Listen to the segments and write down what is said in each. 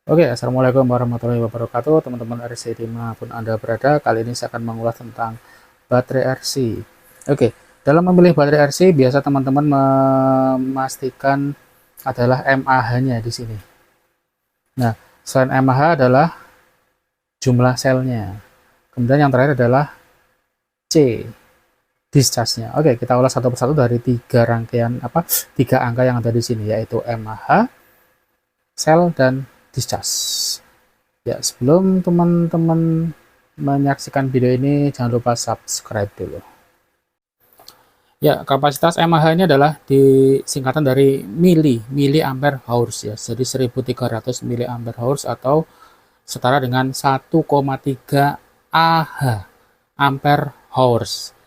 Oke, assalamualaikum warahmatullahi wabarakatuh, teman-teman RC dimanapun Anda berada. Kali ini saya akan mengulas tentang baterai RC. Oke, dalam memilih baterai RC, biasa teman-teman memastikan adalah mAh-nya di sini. Nah, selain mAh adalah jumlah selnya. Kemudian yang terakhir adalah C, discharge-nya. Oke, kita ulas satu persatu dari tiga angka yang ada di sini, yaitu mAh, sel, dan discharge. Ya, sebelum teman-teman menyaksikan video ini, jangan lupa subscribe dulu. Ya, kapasitas mAh ini adalah singkatan dari milliampere hours ya. Jadi 1300 milliampere hours atau setara dengan 1,3 Ah ampere hours.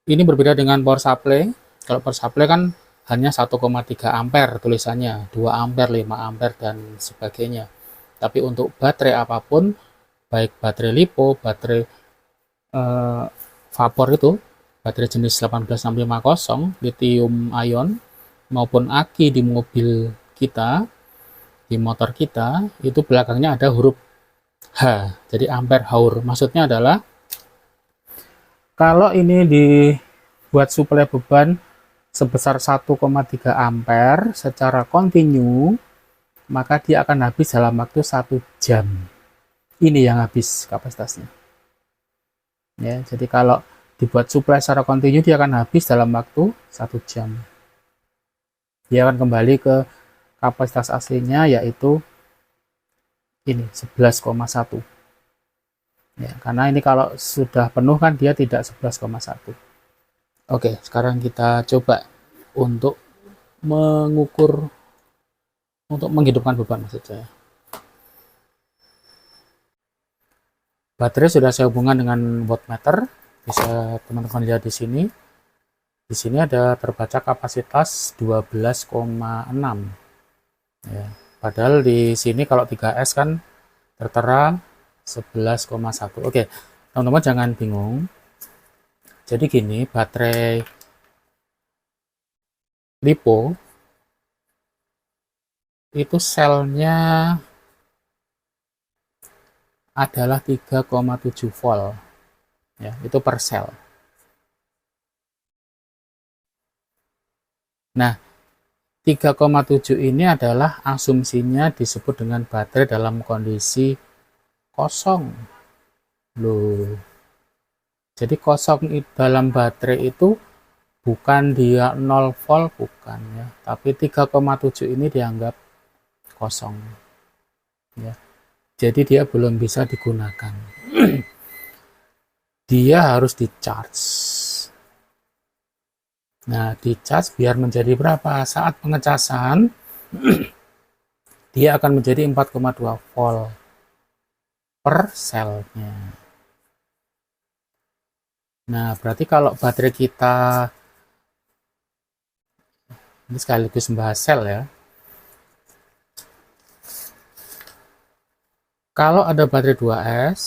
Ini berbeda dengan power supply. Kalau power supply kan hanya 1,3 ampere tulisannya, 2 ampere, 5 ampere dan sebagainya. Tapi untuk baterai apapun, baik baterai lipo, baterai vapor itu, baterai jenis 18650 lithium ion maupun aki di mobil kita, di motor kita, itu belakangnya ada huruf H, jadi ampere hour. Maksudnya adalah kalau ini dibuat suplai beban sebesar 1,3 ampere secara kontinu, maka dia akan habis dalam waktu 1 jam. Ini yang habis kapasitasnya. Ya, jadi kalau dibuat suplai secara kontinu, dia akan habis dalam waktu 1 jam. Dia akan kembali ke kapasitas aslinya, yaitu ini 11,1. Ya, karena ini kalau sudah penuh kan dia tidak 11,1. Oke, sekarang kita coba untuk mengukur, untuk menghidupkan beban maksud saya. Baterai sudah saya hubungkan dengan voltmeter, bisa teman-teman lihat di sini. Di sini ada terbaca kapasitas 12,6. Ya, padahal di sini kalau 3S kan tertera 11,1. Oke, teman-teman jangan bingung. Jadi gini, baterai lipo itu selnya adalah 3,7 volt. Ya, itu per sel. Nah, 3,7 ini adalah asumsinya disebut dengan baterai dalam kondisi kosong. Loh. Jadi kosong dalam baterai itu bukan dia 0 volt, bukan ya. Tapi 3,7 ini dianggap kosong. Ya. Jadi dia belum bisa digunakan. Dia harus di-charge. Nah, di-charge biar menjadi berapa? Saat pengecasan, dia akan menjadi 4,2 volt per selnya. Nah, berarti kalau baterai kita, ini sekaligus membahas sel ya. Kalau ada baterai 2S,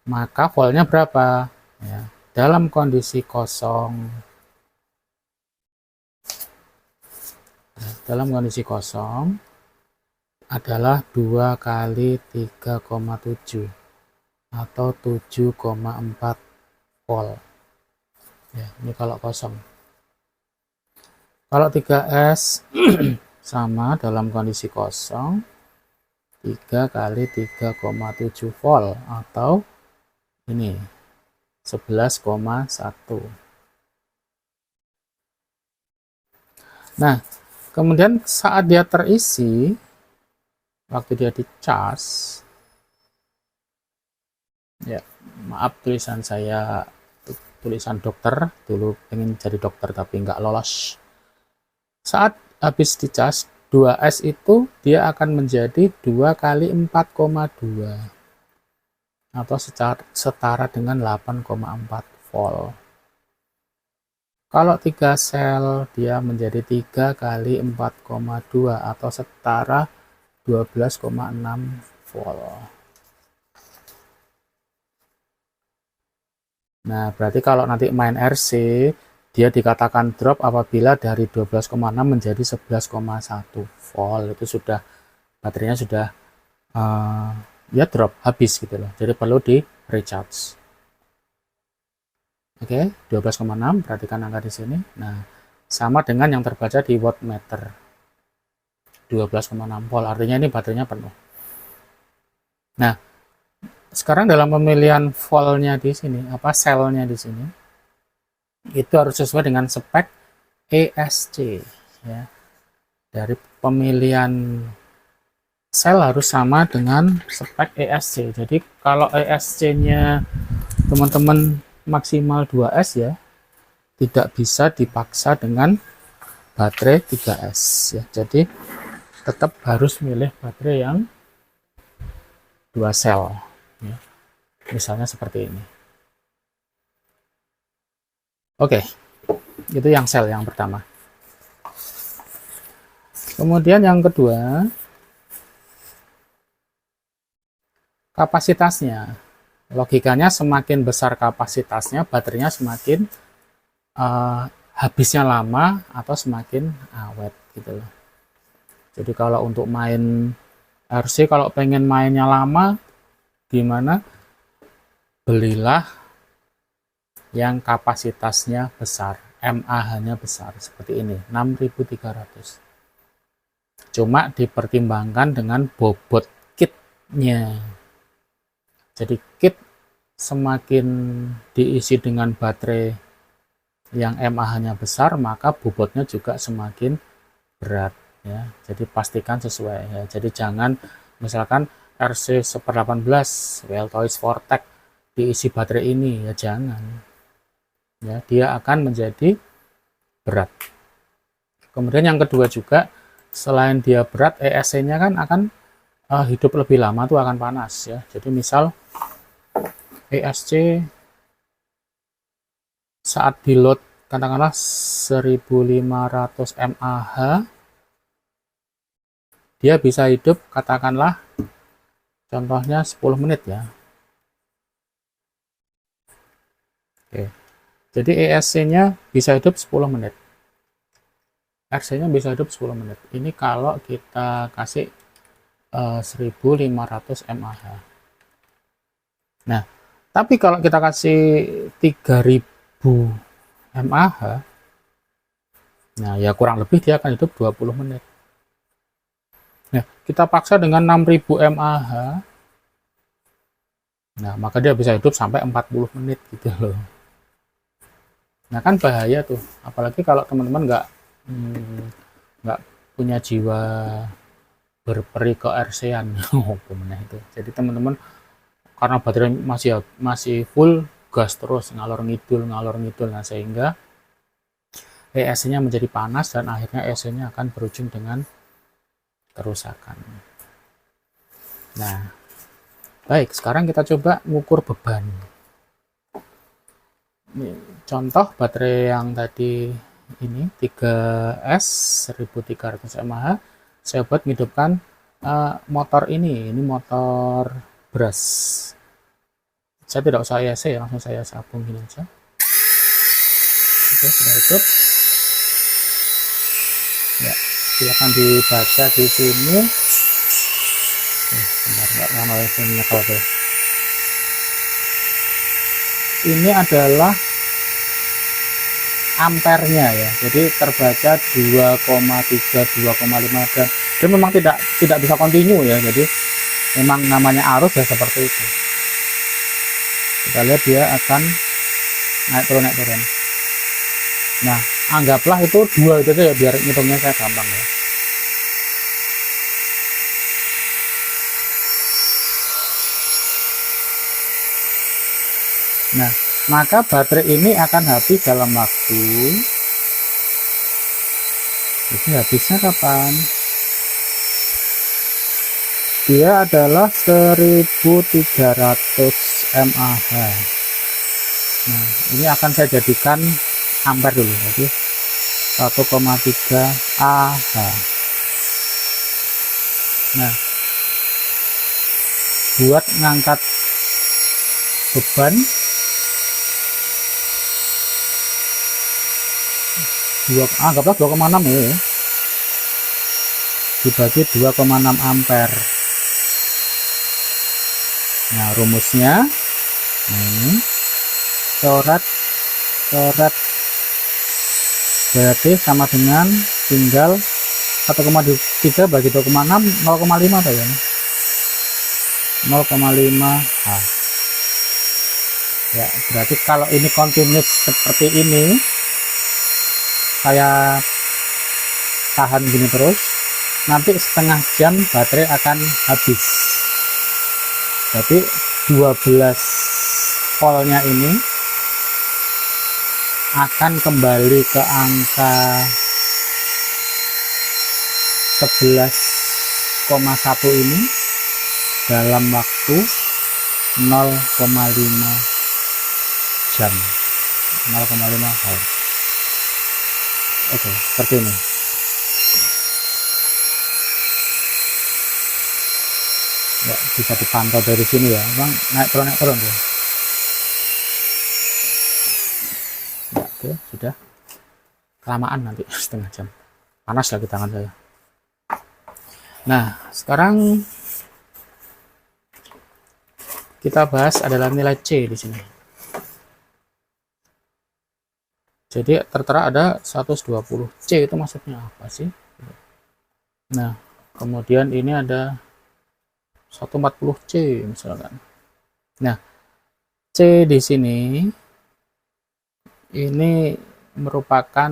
maka voltnya berapa? Ya, dalam kondisi kosong. Dalam kondisi kosong adalah 2 kali 3,7 atau 7,4 volt. Ya, ini kalau kosong. Kalau 3S sama dalam kondisi kosong 3 kali 3,7 volt atau ini 11,1. Nah, kemudian saat dia terisi, waktu dia di charge, ya maaf tulisan saya tulisan dokter, dulu pengen jadi dokter tapi nggak lolos. Saat habis di charge 2S itu dia akan menjadi 2 kali 4,2 atau setara dengan 8,4 volt. Kalau 3 sel dia menjadi 3 kali 4,2 atau setara 12,6 volt. Nah, berarti kalau nanti main RC, dia dikatakan drop apabila dari 12,6 menjadi 11,1 volt. Itu sudah baterainya sudah ya drop, habis gitu loh. Jadi perlu di recharge. Oke, 12,6, perhatikan angka di sini. Nah, sama dengan yang terbaca di wattmeter. 12,6 volt, artinya ini baterainya penuh. Nah, sekarang dalam pemilihan voltnya di sini, selnya di sini, itu harus sesuai dengan spek ESC ya. Dari pemilihan sel harus sama dengan spek ESC. Jadi kalau ESC-nya teman-teman maksimal 2S ya, tidak bisa dipaksa dengan baterai 3S ya. Jadi tetap harus milih baterai yang 2 sel ya. Misalnya seperti ini. Oke, itu yang sel yang pertama. Kemudian yang kedua, kapasitasnya. Logikanya semakin besar kapasitasnya, baterainya semakin habisnya lama atau semakin awet gitu loh. Jadi kalau untuk main RC, kalau pengen mainnya lama, gimana? Belilah yang kapasitasnya besar, mAh-nya besar, seperti ini, 6300. Cuma dipertimbangkan dengan bobot kitnya. Jadi kit semakin diisi dengan baterai yang mAh-nya besar, maka bobotnya juga semakin berat ya. Jadi pastikan sesuai ya. Jadi jangan misalkan RC 1/18 Weltoys Vortec diisi baterai ini ya, jangan ya, dia akan menjadi berat. Kemudian yang kedua juga, selain dia berat, ESC-nya kan akan hidup lebih lama, tuh akan panas ya. Jadi misal ESC saat di load katakanlah 1500 mAh, dia bisa hidup katakanlah contohnya 10 menit ya. Oke. Jadi ESC-nya bisa hidup 10 menit. RC-nya bisa hidup 10 menit. Ini kalau kita kasih 1500 mAh. Nah, tapi kalau kita kasih 3000 mAh, nah ya kurang lebih dia akan hidup 20 menit. Nah, kita paksa dengan 6000 mAh, nah maka dia bisa hidup sampai 40 menit gitu loh. Nah kan bahaya tuh, apalagi kalau teman-teman nggak punya jiwa berperi ke RC-an. Itu. Jadi teman-teman karena baterai masih full, gas terus ngalor ngidul, nah sehingga ESC-nya menjadi panas dan akhirnya ESC-nya akan berujung dengan kerusakan. Nah, baik, sekarang kita coba mengukur beban. Ini contoh baterai yang tadi ini 3S 1300 mAh, saya buat menghidupkan motor ini motor brush. Saya tidak usah ESC ya, langsung saya sabung gini aja. Oke, sudah hidup ya, silakan dibaca di sini. Bentar, nggak lama ya ini kalau ini adalah ampernya ya, jadi terbaca 2,3 2,5 dan dia memang tidak bisa kontinu ya, jadi memang namanya arus ya seperti itu. Kita lihat dia akan naik turun. Nah, anggaplah itu 2 itu ya, biar ngitungnya saya gampang ya. Nah, maka baterai ini akan habis dalam waktu, jadi habisnya kapan? Dia adalah 1300 mAh. Nah, ini akan saya jadikan ampere dulu, jadi 1,3 Ah. Nah, buat ngangkat beban anggaplah 2,6 ya. dibagi 2,6 ampere. Nah, rumusnya, nah ini coret berarti sama dengan tinggal 1,3 bagi 2,6, 0,5 apa ya? 0,5 ya, berarti kalau ini continuous seperti ini, saya tahan gini terus, nanti setengah jam baterai akan habis. Jadi 12 voltnya ini akan kembali ke angka 11,1 ini dalam waktu 0,5 jam, 0,5 volt. Oke, seperti ini. Ya, bisa dipantau dari sini ya, bang, naik turun ya. Ya, oke, sudah. Kelamaan nanti setengah jam, panas lagi tangan saya. Nah, sekarang kita bahas adalah nilai C di sini. Jadi tertera ada 120 C, itu maksudnya apa sih? Nah, kemudian ini ada 140 C misalkan. Nah, C di sini ini merupakan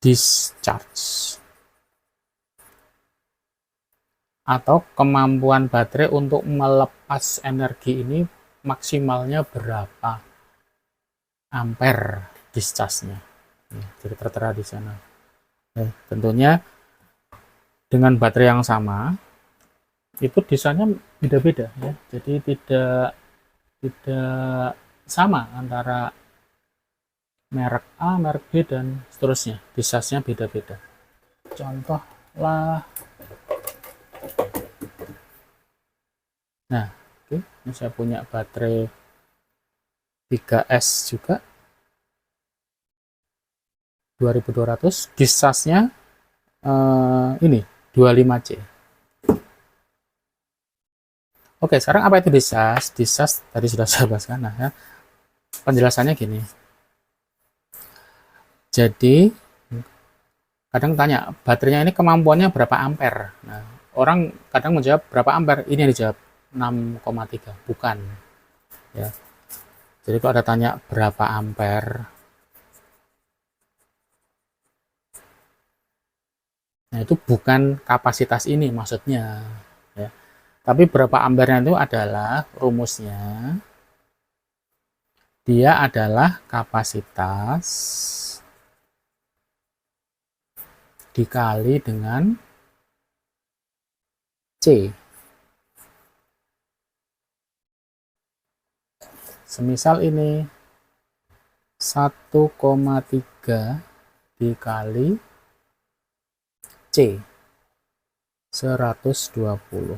discharge atau kemampuan baterai untuk melepas energi ini maksimalnya berapa ampere discharge-nya. Jadi tertera di sana. Tentunya dengan baterai yang sama itu discharge-nya beda-beda ya. Jadi tidak sama antara merek A, merek B dan seterusnya. Discharge-nya beda-beda. Contoh lah. Nah, oke, ini saya punya baterai 3S juga 2200, discharge-nya ini 25C. Oke, sekarang apa itu discharge? Discharge tadi sudah saya bahaskan. Nah, ya. Penjelasannya gini. Jadi kadang tanya, baterainya ini kemampuannya berapa ampere? Nah, orang kadang menjawab berapa ampere? Ini yang dijawab 6,3, bukan. Ya. Jadi kalau ada tanya berapa ampere, nah itu bukan kapasitas ini maksudnya. Ya. Tapi berapa ampernya itu adalah rumusnya. Dia adalah kapasitas dikali dengan C. Semisal ini 1,3 dikali C 120.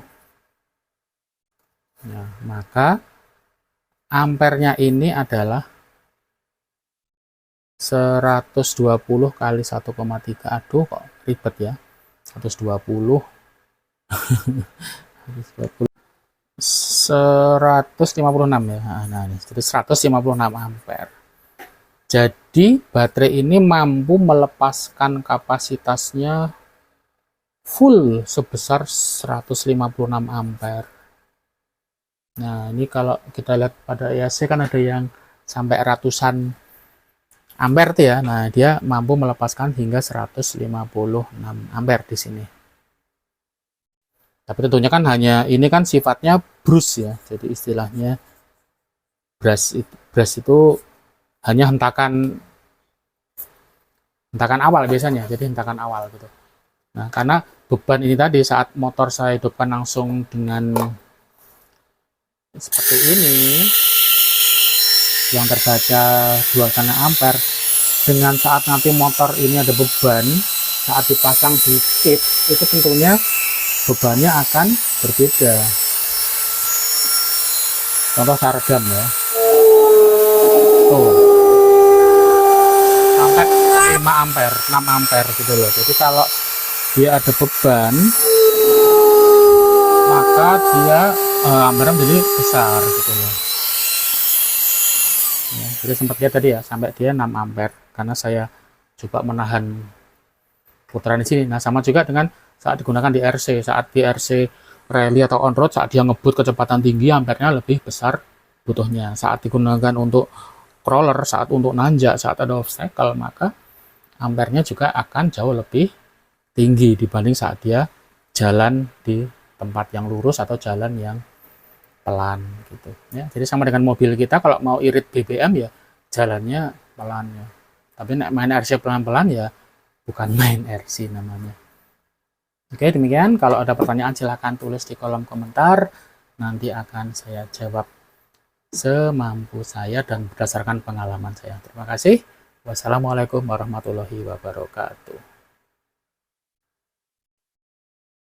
Nah, maka ampernya ini adalah 120 kali 1,3. Aduh, kok ribet ya. 120 156 ya. Nah, ini jadi 156 ampere. Jadi baterai ini mampu melepaskan kapasitasnya full sebesar 156 ampere. Nah, ini kalau kita lihat pada EAC kan ada yang sampai ratusan ampere tuh ya. Nah, dia mampu melepaskan hingga 156 ampere di sini. Tapi tentunya kan hanya ini kan sifatnya brush ya. Jadi istilahnya brush itu hanya hentakan awal biasanya. Jadi hentakan awal gitu. Nah, karena beban ini tadi saat motor saya hidupkan langsung dengan seperti ini yang terbaca 2,5 ampere, dengan saat nanti motor ini ada beban saat dipasang di kit, itu tentunya bebannya akan berbeda. Contoh saya redam ya, tuh sampai 5 ampere 6 ampere gitu loh. Jadi kalau dia ada beban, maka dia ampernya menjadi besar gitu loh. Ya, jadi sempat lihat tadi ya, sampai dia 6 ampere karena saya coba menahan putaran di sini. Nah, sama juga dengan saat digunakan di RC, saat di RC rally atau on road, saat dia ngebut kecepatan tinggi, ampernya lebih besar butuhnya. Saat digunakan untuk crawler, saat untuk nanjak, saat ada obstacle, maka ampernya juga akan jauh lebih tinggi dibanding saat dia jalan di tempat yang lurus atau jalan yang pelan gitu ya. Jadi sama dengan mobil kita, kalau mau irit BBM ya jalannya pelan ya. Tapi main RC pelan-pelan ya bukan main RC namanya. Oke, demikian. Kalau ada pertanyaan silahkan tulis di kolom komentar. Nanti akan saya jawab semampu saya dan berdasarkan pengalaman saya. Terima kasih. Wassalamualaikum warahmatullahi wabarakatuh.